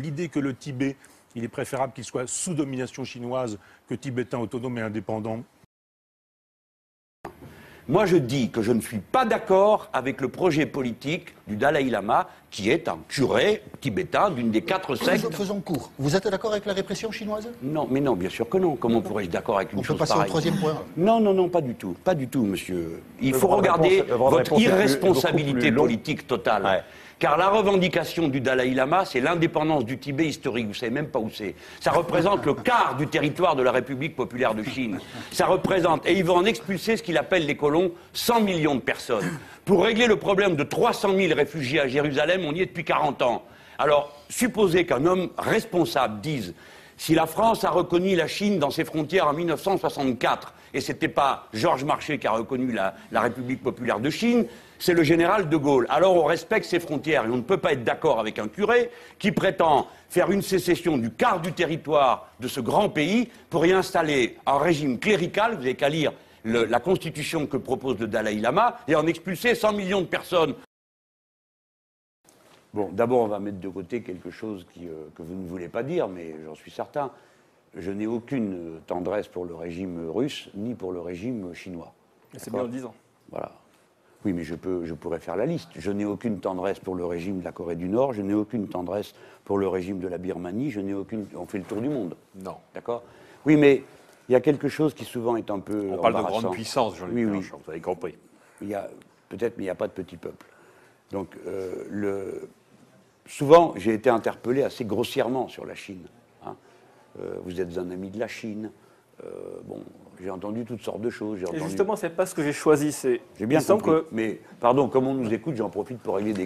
L'idée que le Tibet, il est préférable qu'il soit sous domination chinoise que tibétain autonome et indépendant. Moi, je dis que je ne suis pas d'accord avec le projet politique du Dalai Lama, qui est un curé tibétain d'une des 4 sectes. Faisons court. Vous êtes d'accord avec la répression chinoise? Non, mais non, bien sûr que non. Comment pourrais-je être d'accord avec une chose pareille? On peut passer au 3e point. Non, non, non, pas du tout. Pas du tout, monsieur. Il faut regarder votre irresponsabilité politique totale. Ouais. Car la revendication du Dalai Lama, c'est l'indépendance du Tibet historique. Vous savez même pas où c'est. Ça représente le quart du territoire de la République populaire de Chine. Ça représente, et il va en expulser ce qu'il appelle les colons, 100 millions de personnes. Pour régler le problème de 300 000 réfugiés à Jérusalem, on y est depuis 40 ans. Alors, supposez qu'un homme responsable dise, si la France a reconnu la Chine dans ses frontières en 1964, et c'était pas Georges Marchais qui a reconnu la République populaire de Chine, c'est le général de Gaulle. Alors on respecte ses frontières et on ne peut pas être d'accord avec un curé qui prétend faire une sécession du quart du territoire de ce grand pays pour y installer un régime clérical. Vous n'avez qu'à lire la constitution que propose le Dalai Lama et en expulser 100 millions de personnes. Bon, d'abord on va mettre de côté quelque chose que vous ne voulez pas dire, mais j'en suis certain. Je n'ai aucune tendresse pour le régime russe ni pour le régime chinois. C'est bien en le disant. Voilà. Oui, mais je pourrais faire la liste. Je n'ai aucune tendresse pour le régime de la Corée du Nord, je n'ai aucune tendresse pour le régime de la Birmanie, je n'ai aucune... On fait le tour du monde. Non. D'accord? Oui, mais il y a quelque chose qui souvent est un peu On parle de grande puissance, Jean-Luc Mélenchon, vous avez compris. Il y a peut-être, mais il n'y a pas de petit peuple. Donc, souvent, j'ai été interpellé assez grossièrement sur la Chine. Hein. Vous êtes un ami de la Chine. Bon, j'ai entendu toutes sortes de choses. Et justement, c'est pas ce que j'ai choisi. J'ai bien compris. Mais, pardon, comme on nous écoute, j'en profite pour régler des